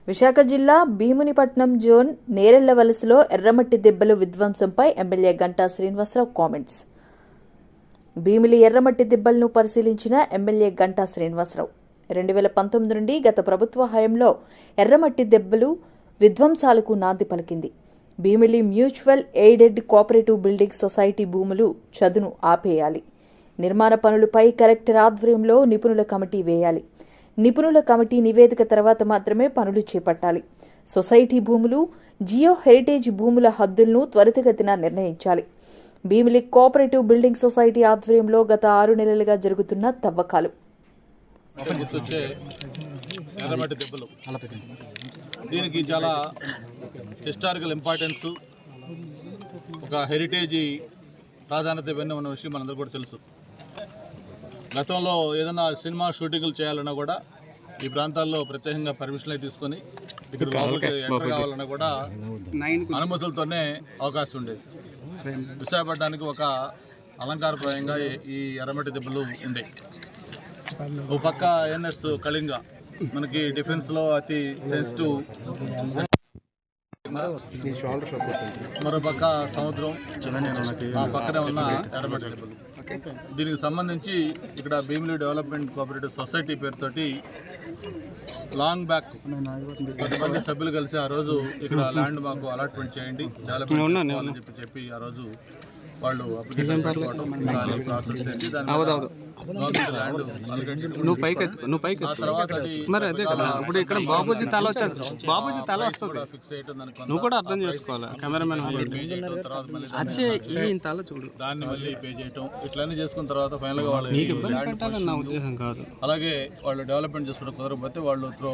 విశాఖ జిల్లా భీమునిపట్నం జోన్ నేరెళ్లవలసలో ఎర్రమట్టి దెబ్బలు విధ్వంసంపై ఎమ్మెల్యే గంటా శ్రీనివాసరావు కామెంట్స్. భీమిలి ఎర్రమట్టి దెబ్బలను పరిశీలించిన ఎమ్మెల్యే గంటా శ్రీనివాసరావు 2019 నుండి గత ప్రభుత్వ హయాంలో ఎర్రమట్టి దెబ్బలు విధ్వంసాలకు నాంది పలికింది. Bheemili mutual aided cooperative building society భూములు చదును ఆపేయాలి. నిర్మాణ పనులపై కలెక్టర్ ఆధ్వర్యంలో నిపుణుల కమిటీ వేయాలి. నిపుణుల కమిటీ నివేదిక తర్వాత మాత్రమే పనులు చేపట్టాలి. సొసైటీ భూములు, జియో హెరిటేజ్ భూముల హద్దులను త్వరితగతిన నిర్ణయించాలి. భీమిలి కోఆపరేటివ్ బిల్డింగ్ సొసైటీ ఆధ్వర్యంలో గత 6 నెలలుగా జరుగుతున్న తవ్వకాలు. దీనికి చాలా హిస్టారికల్ ఇంపార్టెన్స్, ఒక హెరిటేజ్ ప్రాధాన్యత ఇవన్నీ ఉన్న విషయం మనందరూ కూడా తెలుసు. గతంలో ఏదైనా సినిమా షూటింగ్లు చేయాలన్నా కూడా ఈ ప్రాంతాల్లో ప్రత్యేకంగా పర్మిషన్లు తీసుకొని ఇక్కడ లోపలికి ఎంటర్ కావాలన్నా కూడా అనుమతులతోనే అవకాశం ఉండేది. విశాఖపట్నానికి ఒక అలంకారప్రాయంగా ఈ ఎర్రమట్టి దెబ్బలు ఉండేవి. ఒక పక్క ఎన్ఎస్ కళింగ మనకి డిఫెన్స్లో అతి సెన్సిటివ్, మరో పక్క సముద్రం, ఆ పక్కనే ఉన్న ఎర్రమట్టి దెబ్బలు. దీనికి సంబంధించి ఇక్కడ భీమిలి డెవలప్మెంట్ కోఆపరేటివ్ సొసైటీ పేరుతోటి లాంగ్ బ్యాక్ కొంతమంది సభ్యులు కలిసి ఆ రోజు ఇక్కడ ల్యాండ్ మాకు అలాట్మెంట్ చేయండి, డెవలప్మెంట్ చెప్పి ఆ రోజు వాళ్ళు అప్లికేషన్ పెట్టుకోవడం, ప్రాసెస్ చేసి దాని తర్వాత మరి అదే కదా. ఇప్పుడు ఇక్కడ బాబూజీ తల వస్తుంది, నువ్వు కూడా అర్థం చేసుకోవాలి. కెమెరామెన్ తల చూడు, దాన్ని మళ్ళీ పే చేయటం, ఇట్లన్నీ చేసుకున్న తర్వాత ఫైనల్ గా వాళ్ళు ఉద్దేశం కాదు. అలాగే వాళ్ళు డెవలప్మెంట్ చేసుకోవడం కుదరకపోతే వాళ్ళు త్రో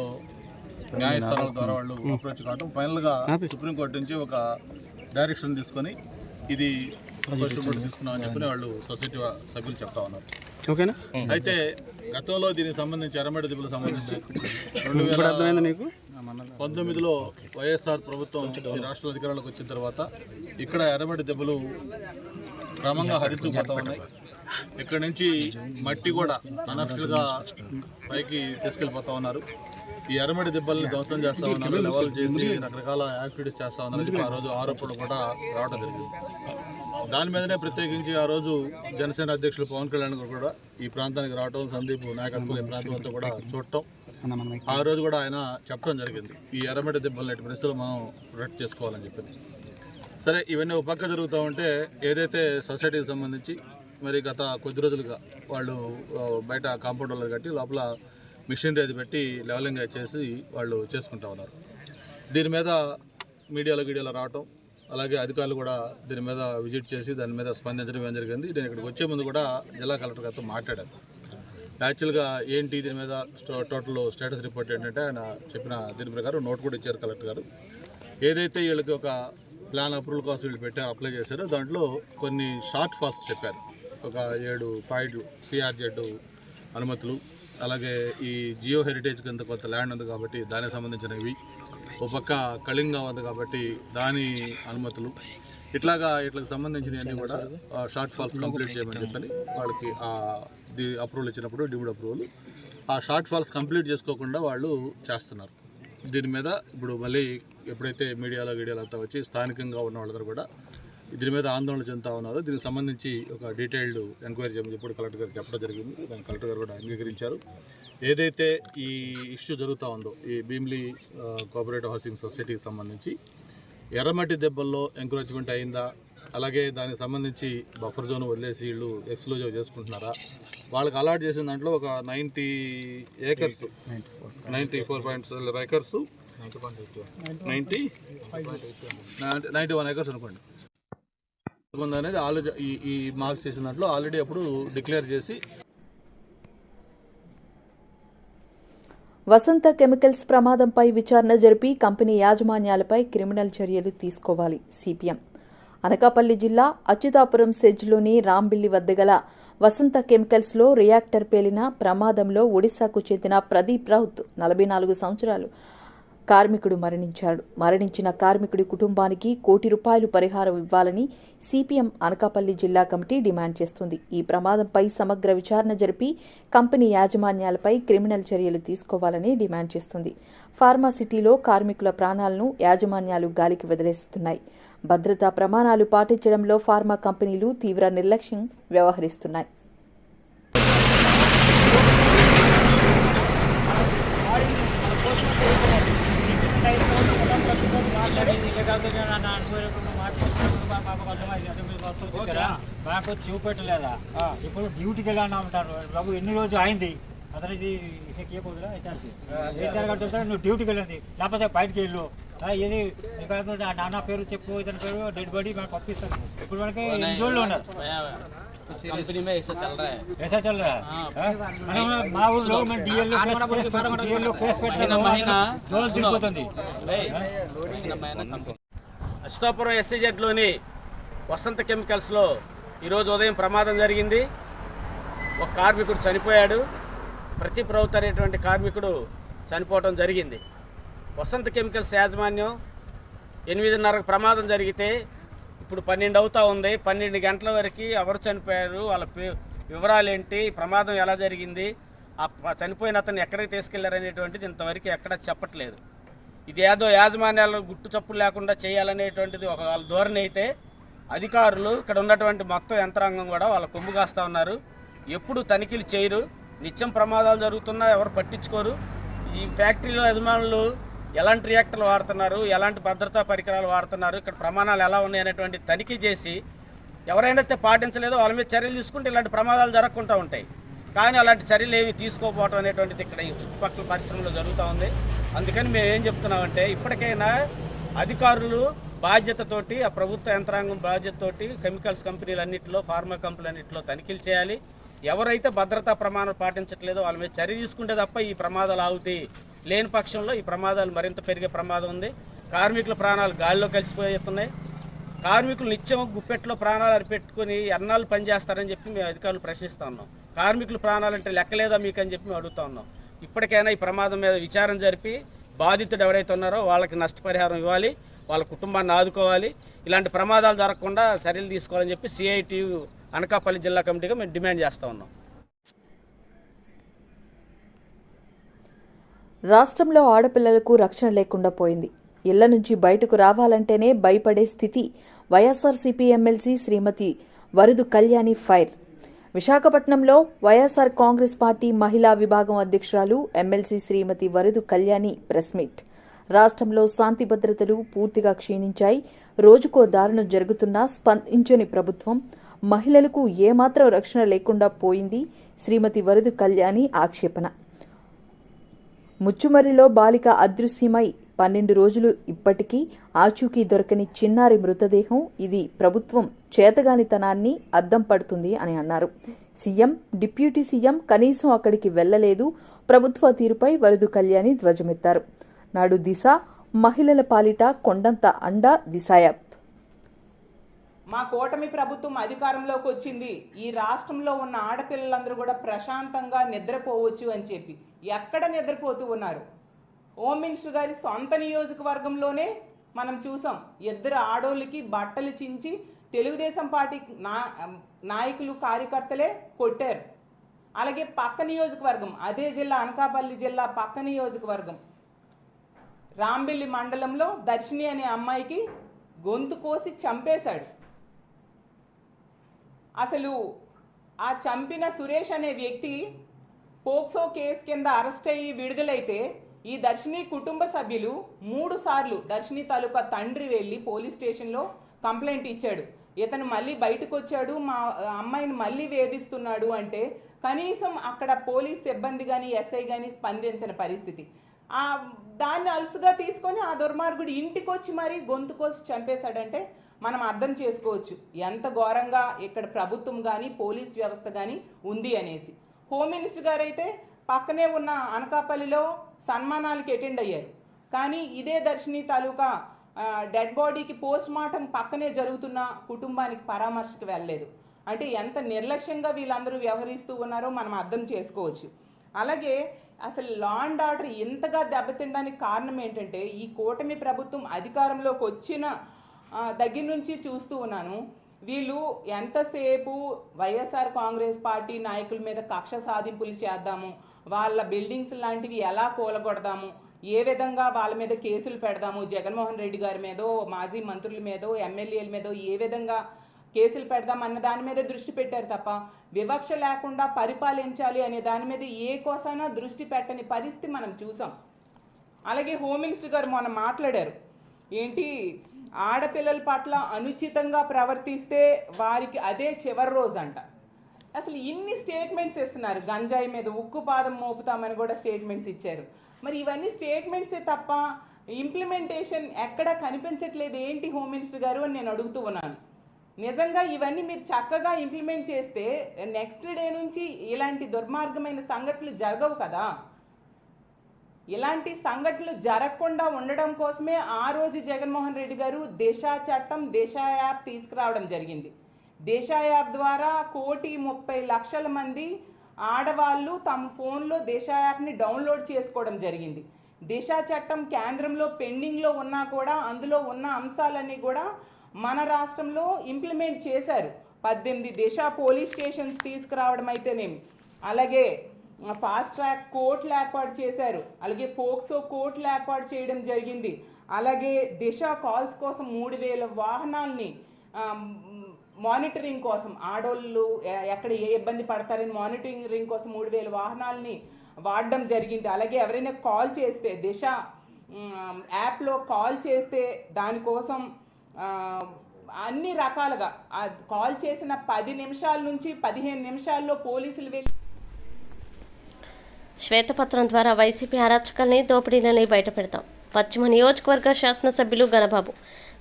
న్యాయస్థానాల ద్వారా వాళ్ళు అప్రోచ్ కావడం, ఫైనల్ గా సుప్రీంకోర్టు నుంచి ఒక డైరెక్షన్ తీసుకొని ఇది తీసుకున్నామని చెప్పి వాళ్ళు సొసైటీ సభ్యులు చెప్తా ఉన్నారు. అయితే గతంలో దీనికి సంబంధించి ఎర్రమట్టి దెబ్బలకు సంబంధించి 2019లో వైఎస్ఆర్ ప్రభుత్వం రాష్ట్ర అధికారంలోకి వచ్చిన తర్వాత ఇక్కడ ఎర్రమట్టి దెబ్బలు క్రమంగా హరించుకుపోతా ఉన్నాయి. ఇక్కడ నుంచి మట్టి కూడా అనర్ఫుల్గా పైకి తీసుకెళ్ళిపోతా ఉన్నారు. ఈ ఎర్రమట్టి దెబ్బల్ని ధ్వంసం చేస్తూ ఉన్నారు, లెవెల్ చేసి రకరకాల యాక్టివిటీస్ చేస్తూ ఉన్నారు. ఆ రోజు ఆరోపణలు కూడా రావడం జరిగింది. దాని మీదనే ప్రత్యేకించి ఆ రోజు జనసేన అధ్యక్షులు పవన్ కళ్యాణ్ కూడా ఈ ప్రాంతానికి రావటం, సందీప్ నాయకత్వం ఈ ప్రాంతం అంతా కూడా చూడటం, ఆ రోజు కూడా ఆయన చెప్పడం జరిగింది ఈ ఎర్రమట్టి దెబ్బలను ఎట్టి పరిస్థితుల్లో మనం ప్రొటెక్ట్ చేసుకోవాలని చెప్పి. సరే, ఇవన్నీ ఒక పక్క జరుగుతూ ఉంటే ఏదైతే సొసైటీకి సంబంధించి మరి గత కొద్ది రోజులుగా వాళ్ళు బయట కాంపౌండ్ వాళ్ళు కట్టి లోపల మిషనరీ అది పెట్టి లెవెలింగ్ చేసి వాళ్ళు చేసుకుంటా ఉన్నారు. దీని మీద మీడియాలో రావటం, అలాగే అధికారులు కూడా దీని మీద విజిట్ చేసి దాని మీద స్పందించడం ఏం జరిగింది. నేను ఇక్కడికి వచ్చే ముందు కూడా జిల్లా కలెక్టర్ గారితో మాట్లాడాను. యాక్చువల్గా ఏంటి దీని మీద టోటల్ స్టేటస్ రిపోర్ట్ ఏంటంటే ఆయన చెప్పిన దీని ప్రకారం నోట్ కూడా ఇచ్చారు కలెక్టర్ గారు. ఏదైతే వీళ్ళకి ఒక ప్లాన్ అప్రూవల్ కోసం వీళ్ళు అప్లై చేశారో దాంట్లో కొన్ని షార్ట్ ఫాల్స్ చెప్పారు. ఒక 7 పాయింట్లు సిఆర్జెడ్ అనుమతులు, అలాగే ఈ జియో హెరిటేజ్ కింద కొంత ల్యాండ్ ఉంది కాబట్టి దానికి సంబంధించినవి, ఒక పక్క కళింగ ఉంది కాబట్టి దాని అనుమతులు, ఇట్లకు సంబంధించినవన్నీ కూడా షార్ట్ ఫాల్స్ కంప్లీట్ చేయమని చెప్పని వాళ్ళకి అప్రూవల్ ఇచ్చినప్పుడు డిమ్డ్ అప్రూవల్ ఆ షార్ట్ ఫాల్స్ కంప్లీట్ చేసుకోకుండా వాళ్ళు చేస్తున్నారు. దీని మీద ఇప్పుడు మళ్ళీ ఎప్పుడైతే మీడియాలో అంతా వచ్చి స్థానికంగా ఉన్న వాళ్ళందరూ కూడా దీని మీద ఆందోళన చెందుతూ ఉన్నారు. దీనికి సంబంధించి ఒక డీటెయిల్డ్ ఎంక్వైరీ చేయమని చెప్పి కలెక్టర్ గారు చెప్పడం జరిగింది. దాన్ని కలెక్టర్ గారు కూడా అంగీకరించారు. ఏదైతే ఈ ఇష్యూ జరుగుతూ ఉందో ఈ భీమిలి కోఆపరేటివ్ హౌసింగ్ సొసైటీకి సంబంధించి ఎర్రమట్టి దెబ్బల్లో ఎంక్రోచ్మెంట్ అయిందా, అలాగే దానికి సంబంధించి బఫర్ జోన్ వదిలేసి వీళ్ళు ఎక్స్క్లూజివ్ చేసుకుంటున్నారా, వాళ్ళకి అలాట్ చేసిన దాంట్లో ఒక 90 ఏకర్స్ 94.7 ఏకర్స్ 91 ఏకర్స్ అనుకోండి అనేది ఆల్రెడీ ఈ మార్క్ చేసిన దాంట్లో ఆల్రెడీ అప్పుడు డిక్లేర్ చేసి. వసంత కెమికల్స్ ప్రమాదంపై విచారణ జరిపి కంపెనీ యాజమాన్యాలపై క్రిమినల్ చర్యలు తీసుకోవాలి. సిపిఎం. అనకాపల్లి జిల్లా అచ్యుతాపురం సెజ్లోని రాంబిల్లి వద్ద గల వసంత కెమికల్స్లో రియాక్టర్ పేలిన ప్రమాదంలో ఒడిశాకు చెందిన ప్రదీప్ రౌత్ 44 సంవత్సరాలు కార్మికుడు మరణించాడు. మరణించిన కార్మికుడి కుటుంబానికి ₹1 కోటి పరిహారం ఇవ్వాలని సిపిఎం అనకాపల్లి జిల్లా కమిటీ డిమాండ్ చేస్తుంది. ఈ ప్రమాదంపై సమగ్ర విచారణ జరిపి కంపెనీ యాజమాన్యాలపై క్రిమినల్ చర్యలు తీసుకోవాలని డిమాండ్ చేస్తుంది. ఫార్మాసిటీలో కార్మికుల ప్రాణాలను యాజమాన్యాలు గాలికి వదిలేస్తున్నాయి. భద్రతా ప్రమాణాలు పాటించడంలో ఫార్మా కంపెనీలు తీవ్ర నిర్లక్ష్యం వ్యవహరిస్తున్నాయి. మాకు చూపెట్టలేదా? ఇప్పుడు డ్యూటీకి వెళ్ళాను అంటారు. బాబు ఎన్ని రోజు అయింది అతనికి హెచ్ఆర్ గారు నువ్వు డ్యూటీకి వెళ్ళింది, లేకపోతే బయటకి వెళ్ళు, ఏది నాన్న పేరు చెప్పు, ఇతని పేరు డెడ్ బాడీ మాకు పంపిస్తాను. ఇప్పుడు మనకి ఎన్ని రోజులు ఉన్నారు ऐसा चल रहा है. మా ఊళ్ళో మేము డిఎల్లో కేసు పెట్టిపోతుంది. అశ్వాపురం ఎస్సీజెడ్లోని వసంత కెమికల్స్లో ఈరోజు ఉదయం ప్రమాదం జరిగింది. ఒక కార్మికుడు చనిపోయాడు. ప్రతి ప్రభుత్వ అనేటువంటి కార్మికుడు చనిపోవడం జరిగింది. వసంత కెమికల్స్ యాజమాన్యం 8:30కు ప్రమాదం జరిగితే ఇప్పుడు 12 అవుతా ఉంది. 12 గంటల వరకు ఎవరు చనిపోయారు, వాళ్ళ వివరాలు ఏంటి, ప్రమాదం ఎలా జరిగింది, ఆ చనిపోయిన అతను ఎక్కడికి తీసుకెళ్లారనేటువంటిది ఇంతవరకు ఎక్కడ చెప్పట్లేదు. ఇది ఏదో యాజమాన్యాలు గుట్టు చప్పులు లేకుండా చేయాలనేటువంటిది ఒక వాళ్ళ ధోరణి అయితే, అధికారులు ఇక్కడ ఉన్నటువంటి మొత్తం యంత్రాంగం కూడా వాళ్ళ కొమ్ము కాస్తూ ఉన్నారు. ఎప్పుడు తనిఖీలు చేయరు. నిత్యం ప్రమాదాలు జరుగుతున్నా ఎవరు పట్టించుకోరు. ఈ ఫ్యాక్టరీలో యజమానులు ఎలాంటి రియాక్టర్లు వాడుతున్నారు, ఎలాంటి భద్రతా పరికరాలు వాడుతున్నారు, ఇక్కడ ప్రమాణాలు ఎలా ఉన్నాయి అనేటువంటి తనిఖీ చేసి ఎవరైనా పాటించలేదో వాళ్ళ మీద చర్యలు తీసుకుంటే ఇలాంటి ప్రమాదాలు జరగకుండా ఉంటాయి. కానీ అలాంటి చర్యలు ఏమి తీసుకోకపోవడం అనేటువంటిది ఇక్కడ ఈ చుట్టుపక్కల పరిశ్రమలో జరుగుతూ ఉంది. అందుకని మేము ఏం చెప్తున్నామంటే, ఇప్పటికైనా అధికారులు బాధ్యతతోటి, ఆ ప్రభుత్వ యంత్రాంగం బాధ్యతతోటి కెమికల్స్ కంపెనీలన్నింటిలో, ఫార్మా కంపెనీలన్నింటిలో తనిఖీలు చేయాలి. ఎవరైతే భద్రతా ప్రమాణాలు పాటించట్లేదో వాళ్ళ మీద చర్య తీసుకుంటే తప్ప ఈ ప్రమాదాలు ఆగుతాయి. లేని పక్షంలో ఈ ప్రమాదాలు మరింత పెరిగే ప్రమాదం ఉంది. కార్మికుల ప్రాణాలు గాలిలో కలిసిపోతున్నాయి. కార్మికులు నిత్యం గుప్పెట్లో ప్రాణాలు అరిపెట్టుకుని ఎన్నాళ్ళు పనిచేస్తారని చెప్పి మేము అధికారులు ప్రశ్నిస్తూ ఉన్నాం. కార్మికుల ప్రాణాలంటే లెక్కలేదా మీకు అని చెప్పి మేము అడుగుతూ ఉన్నాం. ఇప్పటికైనా ఈ ప్రమాదం మీద విచారణ జరిపి బాధితుడు ఎవరైతే ఉన్నారో వాళ్ళకి నష్టపరిహారం ఇవ్వాలి, వాళ్ళ కుటుంబాన్ని ఆదుకోవాలి. ఇలాంటి ప్రమాదాలు జరగకుండా చర్యలు తీసుకోవాలని చెప్పి సిఐటియు అనకాపల్లి జిల్లా కమిటీగా మేము డిమాండ్ చేస్తూ ఉన్నాం. రాష్ట్రంలో ఆడపిల్లలకు రక్షణ లేకుండా పోయింది. ఇళ్ల నుంచి బయటకు రావాలంటేనే భయపడే స్థితి. వైఎస్ఆర్సీపీ ఎమ్మెల్సీ శ్రీమతి వరుదు కళ్యాణి ఫైర్. విశాఖపట్నంలో వైఎస్ఆర్ కాంగ్రెస్ పార్టీ మహిళా విభాగం అధ్యక్షురాలు ఎమ్మెల్సీ శ్రీమతి వరుదు కళ్యాణి ప్రెస్ మీట్. రాష్ట్రంలో శాంతి భద్రతలు పూర్తిగా క్షీణించాయి. రోజుకో దారుణం జరుగుతున్నా స్పందించని ప్రభుత్వం, మహిళలకు ఏమాత్రం రక్షణ లేకుండా పోయింది శ్రీమతి వరుదు కళ్యాణి ఆక్షేపణ. ముచ్చుమర్రిలో బాలిక అదృశ్యమై 12 రోజులు ఇప్పటికీ ఆచూకీ దొరకని చిన్నారి మృతదేహం. ఇది ప్రభుత్వం చేతగానితనాన్ని అద్దం పడుతుంది అని అన్నారు. సీఎం, డిప్యూటీ సీఎం కనీసం అక్కడికి వెళ్లలేదు. ప్రభుత్వ తీరుపై వరుదు కళ్యాణి ధ్వజమెత్తారు. నాడు దిశ మహిళల పాలిట కొండంత అండ దిశ యాప్. మా కూటమి ప్రభుత్వం అధికారంలోకి వచ్చింది, ఈ రాష్ట్రంలో ఉన్న ఆడపిల్లలందరూ కూడా ప్రశాంతంగా నిద్రపోవచ్చు అని చెప్పి ఎక్కడ నిద్రపోతూ ఉన్నారు? హోమ్ మినిస్టర్ గారి సొంత నియోజకవర్గంలోనే మనం చూసాం. 2 ఆడోళ్ళకి బట్టలు చించి తెలుగుదేశం పార్టీ నాయకులు, కార్యకర్తలే కొట్టారు. అలాగే పక్క నియోజకవర్గం, అదే జిల్లా అనకాపల్లి జిల్లా పక్క నియోజకవర్గం రాంబెల్లి మండలంలో దర్శిని అనే అమ్మాయికి గొంతు కోసి చంపేశాడు. అసలు ఆ చంపిన సురేష్ అనే వ్యక్తి పోక్సో కేసు కింద అరెస్ట్ అయ్యి విడుదలైతే ఈ దర్శిని కుటుంబ సభ్యులు 3 సార్లు దర్శిని తాలూకా తండ్రి వెళ్ళి పోలీస్ స్టేషన్లో కంప్లైంట్ ఇచ్చాడు. ఇతను మళ్ళీ బయటకు వచ్చాడు, మా అమ్మాయిని మళ్ళీ వేధిస్తున్నాడు అంటే కనీసం అక్కడ పోలీస్ సిబ్బంది కానీ ఎస్ఐ కానీ స్పందించిన పరిస్థితి. దాన్ని అలుసుగా తీసుకొని ఆ దుర్మార్గుడు ఇంటికి వచ్చి మరీ గొంతు కోసి చంపేశాడంటే మనం అర్థం చేసుకోవచ్చు ఎంత ఘోరంగా ఇక్కడ ప్రభుత్వం కానీ పోలీస్ వ్యవస్థ కానీ ఉంది అనేసి. హోమ్ మినిస్టర్ గారు అయితే పక్కనే ఉన్న అనకాపల్లిలో సన్మానాలకి అటెండ్ అయ్యారు. కానీ ఇదే దర్శిని తాలూకా డెడ్ బాడీకి పోస్ట్ మార్టం పక్కనే జరుగుతున్న కుటుంబానికి పరామర్శకు వెళ్ళలేదు. అంటే ఎంత నిర్లక్ష్యంగా వీళ్ళందరూ వ్యవహరిస్తూ ఉన్నారో మనం అర్థం చేసుకోవచ్చు. అలాగే అసలు లా అండ్ ఆర్డర్ ఇంతగా దెబ్బతినడానికి కారణం ఏంటంటే ఈ కూటమి ప్రభుత్వం అధికారంలోకి వచ్చిన దగ్గర నుంచి చూస్తూ ఉన్నాను. వీళ్ళు ఎంతసేపు వైఎస్ఆర్ కాంగ్రెస్ పార్టీ నాయకుల మీద కక్ష సాధింపులు చేద్దాము, వాళ్ళ బిల్డింగ్స్ లాంటివి ఎలా కూలగొడదాము, ఏ విధంగా వాళ్ళ మీద కేసులు పెడదాము, జగన్మోహన్ రెడ్డి గారి మీదో మాజీ మంత్రుల మీదో ఎమ్మెల్యేల మీదో ఏ విధంగా కేసులు పెడదాం అన్న దాని మీద దృష్టి పెట్టారు తప్ప వివక్ష లేకుండా పరిపాలించాలి అనే దాని మీద ఏ కోసైనా దృష్టి పెట్టని పరిస్థితి మనం చూసాం. అలాగే హోమ్ మినిస్టర్ గారు మొన్న మాట్లాడారు, ఏంటి ఆడపిల్లల పట్ల అనుచితంగా ప్రవర్తిస్తే వారికి అదే చివరి రోజు అంట. అసలు ఇన్ని స్టేట్మెంట్స్ ఇస్తున్నారు, గంజాయి మీద ఉక్కు పాదం మోపుతామని కూడా స్టేట్మెంట్స్ ఇచ్చారు. మరి ఇవన్నీ స్టేట్మెంట్సే తప్ప ఇంప్లిమెంటేషన్ ఎక్కడా కనిపించట్లేదు ఏంటి హోమ్ మినిస్టర్ గారు అని నేను అడుగుతూ ఉన్నాను. నిజంగా ఇవన్నీ మీరు చక్కగా ఇంప్లిమెంట్ చేస్తే నెక్స్ట్ డే నుంచి ఇలాంటి దుర్మార్గమైన సంఘటనలు జరగవు కదా. ఇలాంటి సంఘటనలు జరగకుండా ఉండడం కోసమే ఆ రోజు జగన్మోహన్ రెడ్డి గారు దిశ చట్టం, దిశ యాప్ తీసుకురావడం జరిగింది. దిశ యాప్ ద్వారా 1,30,00,000 మంది ఆడవాళ్ళు తమ ఫోన్లో దిశ యాప్ని డౌన్లోడ్ చేసుకోవడం జరిగింది. దిశ చట్టం కేంద్రంలో పెండింగ్లో ఉన్నా కూడా అందులో ఉన్న అంశాలన్నీ కూడా మన రాష్ట్రంలో ఇంప్లిమెంట్ చేశారు. 18 దిశ పోలీస్ స్టేషన్స్ తీసుకురావడం అయితేనేమి, అలాగే ఫాస్ట్ ట్రాక్ కోర్టులు ఏర్పాటు చేశారు, అలాగే ఫోక్సో కోర్టులు ఏర్పాటు చేయడం జరిగింది. అలాగే దిశ కాల్స్ కోసం 3,000 వాహనాల్ని మానిటరింగ్ కోసం, ఆడోళ్ళు ఎక్కడ ఏ ఇబ్బంది పడతారని మానిటరింగ్ కోసం 3,000 వాహనాలని వాడడం జరిగింది. అలాగే ఎవరైనా కాల్ చేస్తే దిశ యాప్లో కాల్ చేస్తే దానికోసం అన్ని రకాలుగా కాల్ చేసిన 10 నిమిషాల నుంచి 15 నిమిషాల్లో పోలీసులు వెళ్ళి శ్వేతపత్రం ద్వారా వైసీపీ అరాచకాల్ని, దోపిడీలని బయటపెడతాం. పశ్చిమ నియోజకవర్గ శాసనసభ్యులు గణబాబు.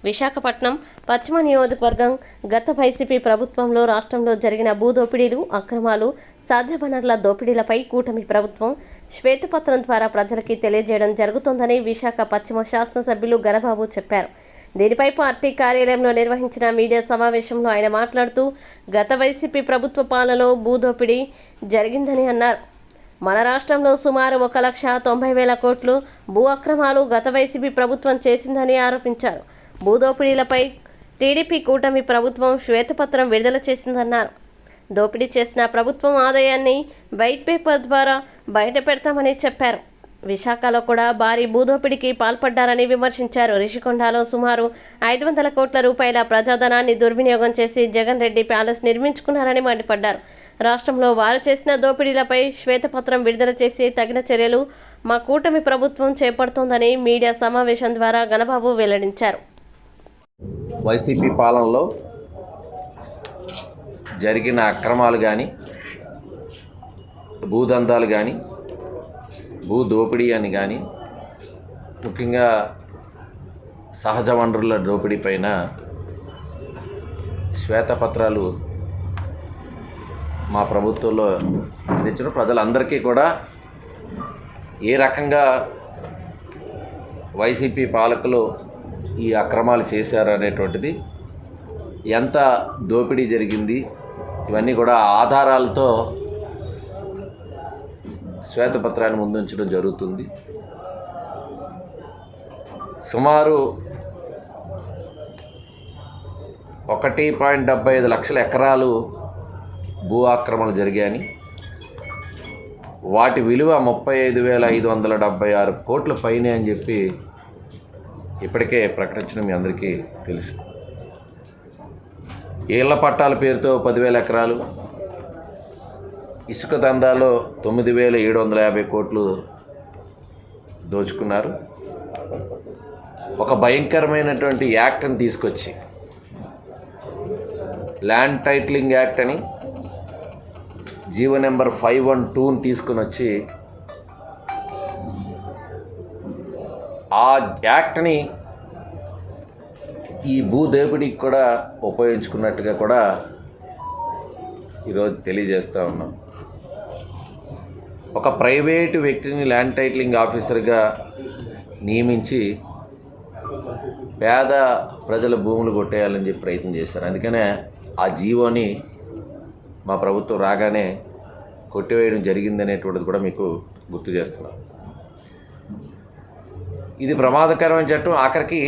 విశాఖపట్నం పశ్చిమ నియోజకవర్గం గత వైసీపీ ప్రభుత్వంలో రాష్ట్రంలో జరిగిన భూదోపిడీలు, అక్రమాలు, సహజ వనరుల దోపిడీలపై కూటమి ప్రభుత్వం శ్వేతపత్రం ద్వారా ప్రజలకి తెలియజేయడం జరుగుతోందని విశాఖ పశ్చిమ శాసనసభ్యులు గణబాబు చెప్పారు. దీనిపై పార్టీ కార్యాలయంలో నిర్వహించిన మీడియా సమావేశంలో ఆయన మాట్లాడుతూ గత వైసీపీ ప్రభుత్వ పాలనలో భూదోపిడీ జరిగిందని అన్నారు. మన రాష్ట్రంలో సుమారు 1,90,000 కోట్లు భూ అక్రమాలు గత వైసీపీ ప్రభుత్వం చేసిందని ఆరోపించారు. భూదోపిడీలపై టీడీపీ కూటమి ప్రభుత్వం శ్వేతపత్రం విడుదల చేసిందన్నారు. దోపిడీ చేసిన ప్రభుత్వం ఆదాయాన్ని వైట్ పేపర్ ద్వారా బయట పెడతామని చెప్పారు. విశాఖలో కూడా భారీ భూదోపిడీకి పాల్పడ్డారని విమర్శించారు. రిషికొండలో సుమారు 500 కోట్ల రూపాయల ప్రజాధనాన్ని దుర్వినియోగం చేసి జగన్ రెడ్డి ప్యాలెస్ నిర్మించుకున్నారని మండిపడ్డారు. రాష్ట్రంలో వారు చేసిన దోపిడీలపై శ్వేతపత్రం విడుదల చేసి తగిన చర్యలు మా కూటమి ప్రభుత్వం చేపడుతోందని మీడియా సమావేశం ద్వారా గణబాబు వెల్లడించారు. వైసీపీ పాలనలో జరిగిన అక్రమాలు కానీ, భూదందాలు కానీ, భూ దోపిడీ అని కానీ, ముఖ్యంగా సహజ వనరుల దోపిడీ పైన శ్వేతపత్రాలు మా ప్రభుత్వంలో అందించిన ప్రజలందరికీ కూడా ఏ రకంగా వైసీపీ పాలకులు ఈ అక్రమాలు చేశారు అనేటువంటిది, ఎంత దోపిడీ జరిగింది, ఇవన్నీ కూడా ఆధారాలతో శ్వేతపత్రాన్ని ముందుంచడం జరుగుతుంది. సుమారు 1.75 లక్షల ఎకరాలు భూ ఆక్రమణలు జరిగాయని, వాటి విలువ 35,576 కోట్ల పైనే అని చెప్పి ఇప్పటికే ప్రకటించడం మీ అందరికీ తెలుసు. ఇళ్ల పట్టాల పేరుతో 10,000 ఎకరాలు, ఇసుక దందాలో 9,750 కోట్లు దోచుకున్నారు. ఒక భయంకరమైనటువంటి యాక్ట్ని తీసుకొచ్చి, ల్యాండ్ టైటిలింగ్ యాక్ట్ అని జీవో నెంబర్ 512ని తీసుకుని వచ్చి ఆ యాక్ట్ని ఈ భూదోపిడీకి కూడా ఉపయోగించుకున్నట్టుగా కూడా ఈరోజు తెలియజేస్తూ ఉన్నాం. ఒక ప్రైవేటు వ్యక్తిని ల్యాండ్ టైటిలింగ్ ఆఫీసర్గా నియమించి పేద ప్రజల భూములు కొట్టేయాలని చెప్పి ప్రయత్నం చేశారు. అందుకనే ఆ జీవోని మా ప్రభుత్వం రాగానే కొట్టివేయడం జరిగిందనేటువంటిది కూడా మీకు గుర్తు చేస్తున్నాం. ఇది ప్రమాదకరమైన చట్టం. ఆఖరికి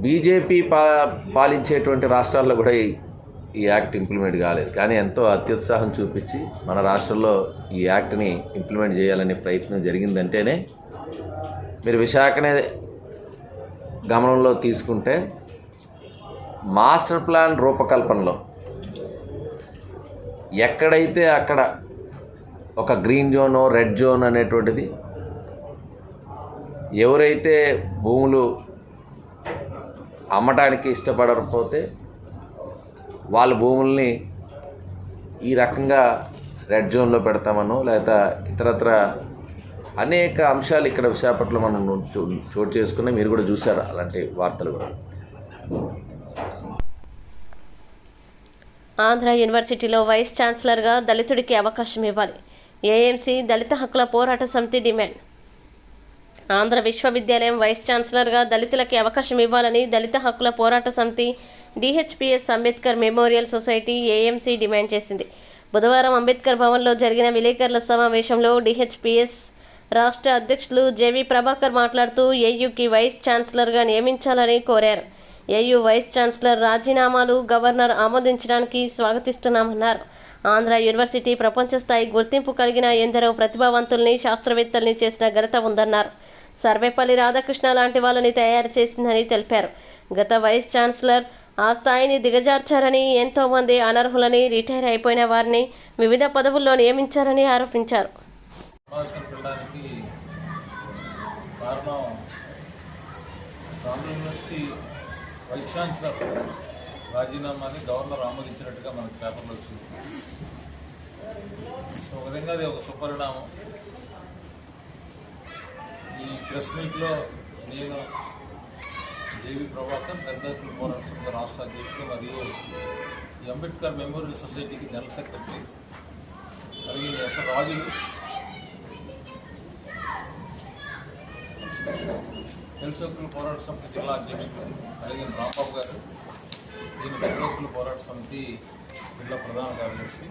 బీజేపీ పాలించేటువంటి రాష్ట్రాల్లో కూడా ఈ యాక్ట్ ఇంప్లిమెంట్ కాలేదు. కానీ ఎంతో అత్యుత్సాహం చూపించి మన రాష్ట్రంలో ఈ యాక్ట్ని ఇంప్లిమెంట్ చేయాలనే ప్రయత్నం జరిగిందంటేనే మీరు విశాఖనే గమనంలో తీసుకుంటే మాస్టర్ ప్లాన్ రూపకల్పనలో ఎక్కడైతే అక్కడ ఒక గ్రీన్ జోన్, రెడ్ జోన్ అనేటువంటిది, ఎవరైతే భూములు అమ్మటానికి ఇష్టపడకపోతే వాళ్ళ భూముల్ని ఈ రకంగా రెడ్ జోన్లో పెడతామనో లేదా ఇతరత్ర అనేక అంశాలు ఇక్కడ విశాఖపట్నంలో మనం చోటు చేసుకుని మీరు కూడా చూసారు అలాంటి వార్తలు కూడా. ఆంధ్ర యూనివర్సిటీలో వైస్ ఛాన్సలర్గా దళితుడికి అవకాశం ఇవ్వాలి. ఏఎంసీ దళిత హక్కుల పోరాట సమితి డిమాండ్. ఆంధ్ర విశ్వవిద్యాలయం వైస్ ఛాన్సలర్గా దళితులకి అవకాశం ఇవ్వాలని దళిత హక్కుల పోరాట సమితి DHPS Ambedkar memorial society AMC demand చేసింది. బుధవారం అంబేద్కర్ భవన్లో జరిగిన విలేకరుల సమావేశంలో డిహెచ్పిఎస్ రాష్ట్ర అధ్యక్షులు జేవి ప్రభాకర్ మాట్లాడుతూ ఏయూకి వైస్ ఛాన్సలర్గా నియమించాలని కోరారు. ఏయూ వైస్ ఛాన్సలర్ రాజీనామాలు గవర్నర్ ఆమోదించడానికి స్వాగతిస్తున్నామన్నారు. ఆంధ్ర యూనివర్సిటీ ప్రపంచ స్థాయి గుర్తింపు కలిగిన ఎందరో ప్రతిభావంతుల్ని, శాస్త్రవేత్తల్ని చేసిన ఘనత ఉందన్నారు. సర్వేపల్లి రాధాకృష్ణ లాంటి వాళ్ళని తయారు చేసిందని తెలిపారు. గత వైస్ ఛాన్సలర్ ఆ స్థాయిని దిగజార్చారని, ఎంతోమంది అనర్హులని, రిటైర్ అయిపోయిన వారిని వివిధ పదవుల్లో నియమించారని ఆరోపించారు. కారణం ఆంధ్ర యూనివర్సిటీ వైస్ ఛాన్సలర్ రాజీనామాని గవర్నర్ ఆమోదించినట్టుగా మనకు పేపర్లో వచ్చింది. సో ఒక విధంగా అది ఒక సుపరిణామం. ఈ ప్రెస్ మీట్లో నేను జేవి ప్రభాకర్, దళిత హక్కుల పోరాట సమితి రాష్ట్ర అధ్యక్షులు మరియు ఈ అంబేద్కర్ మెమోరియల్ సొసైటీకి జనరల్ సెక్రటరీ అలాగే ఎస్ రాజులు, దళిత హక్కుల పోరాట సమితి జిల్లా అధ్యక్షులు అలాగే రాంబాబు గారు, దీని దళిత హక్కుల పోరాట సమితి జిల్లా ప్రధాన కార్యదర్శి,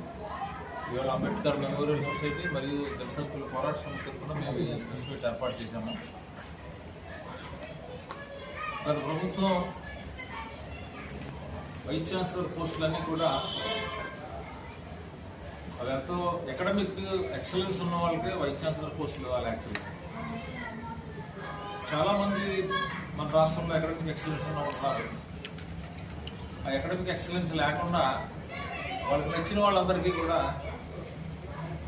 ఇవాళ అంబేద్కర్ మెమోరియల్ సొసైటీ మరియు దళిత హక్కుల పోరాట సమితి కూడా మేము ఈ ప్రెస్ మీట్ ఏర్పాటు చేశాము. గత ప్రభుత్వం వైస్ ఛాన్సలర్ పోస్టులన్నీ కూడా అదంతో అకాడమిక్ ఎక్సలెన్స్ ఉన్న వాళ్ళకే వైస్ ఛాన్సలర్ పోస్టులు ఇవ్వాలి. యాక్చువల్లీ చాలామంది మన రాష్ట్రంలో అకాడమిక్ ఎక్సలెన్స్ ఉన్న వాళ్ళు ఉన్నారు. ఆ అకాడమిక్ ఎక్సలెన్స్ లేకుండా వాళ్ళకి నచ్చిన వాళ్ళందరికీ కూడా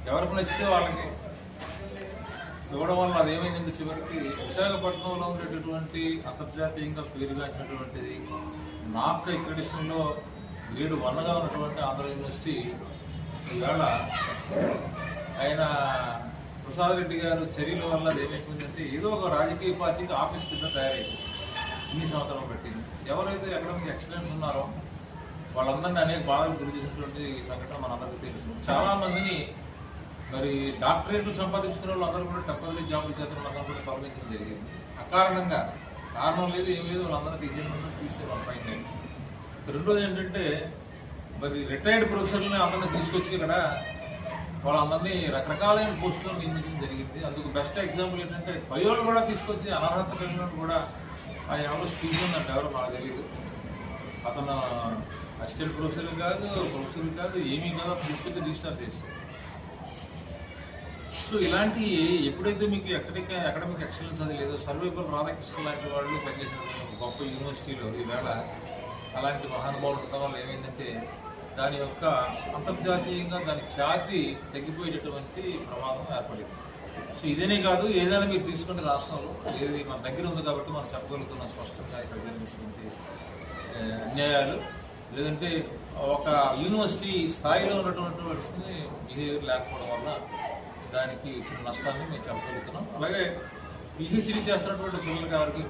ఎవరికి నచ్చితే వాళ్ళకి ఇవ్వడం వల్ల అదేమైందంటే చివరికి విశాఖపట్నంలో ఉండేటటువంటి అంతర్జాతీయంగా పేరుగాంచినటువంటిది నాక్ అక్రెడిషన్లో గ్రేడ్ 1గా ఉన్నటువంటి ఆంధ్ర యూనివర్సిటీ ఈవేళ ఆయన ప్రసాద్ రెడ్డి గారు చర్యల వల్ల అది ఏమైపోయిందంటే ఏదో ఒక రాజకీయ పార్టీకి ఆఫీస్ కింద తయారైంది. ఇన్ని సంవత్సరాలు పెట్టింది. ఎవరైతే అకాడమిక్ ఎక్సలెన్స్ ఉన్నారో వాళ్ళందరినీ అనేక బాధలు గురి చేసినటువంటి సంఘటన మనందరికీ తెలుసు. చాలామందిని మరి డాక్టరేట్లు సంపాదించుకునే వాళ్ళు అందరూ కూడా టెంపరీ జాబుల చేత అందరూ కూడా తొలగించడం జరిగింది. అకారణంగా కారణం లేదు, ఏం లేదు, వాళ్ళందరూ తీసే వాళ్ళ పైన. రెండోది ఏంటంటే మరి రిటైర్డ్ ప్రొఫెసర్లని అందరినీ తీసుకొచ్చి ఇక్కడ వాళ్ళందరినీ రకరకాలైన పోస్టులో నియమించడం జరిగింది. అందుకు బెస్ట్ ఎగ్జాంపుల్ ఏంటంటే బయోలు కూడా తీసుకొచ్చి అనర్హత కలిగిన కూడా ఆయన ఎవరో స్టూడెంట్ అంటే ఎవరో మనకు తెలియదు. అతను అసిస్టెంట్ ప్రొఫెసర్ కాదు, ఏమీ కాదు, తీసుకొచ్చి రిజిస్టర్ చేస్తారు. సో ఇలాంటి ఎప్పుడైతే మీకు అకాడమిక్ ఎక్సలెన్స్ అది లేదో, సర్వేపల్లి రాధాకృష్ణ లాంటి వాళ్ళు పనిచేసిన గొప్ప యూనివర్సిటీలో ఈవేళ అలాంటి మహానుభావులు ఉండడం వల్ల ఏమైందంటే దాని యొక్క అంతర్జాతీయంగా దాని ఖ్యాతి తగ్గిపోయేటటువంటి ప్రమాదం ఏర్పడింది. సో ఇదేనే కాదు, ఏదైనా మీరు తీసుకుంటే రాష్ట్రంలో ఏది మన దగ్గర ఉంది కాబట్టి మనం చెప్పగలుగుతున్నాం స్పష్టంగా ఇక్కడ జరిగినటువంటి అన్యాయాలు, లేదంటే ఒక యూనివర్సిటీ స్థాయిలో ఉన్నటువంటి వాటిని బిహేవియర్ లేకపోవడం వల్ల దానికి చిన్న నష్టాన్ని మేము చెప్పగలుగుతున్నాం. అలాగే పిహెచ్డీ చేస్తున్నటువంటి పిల్లలకి ఎవరికి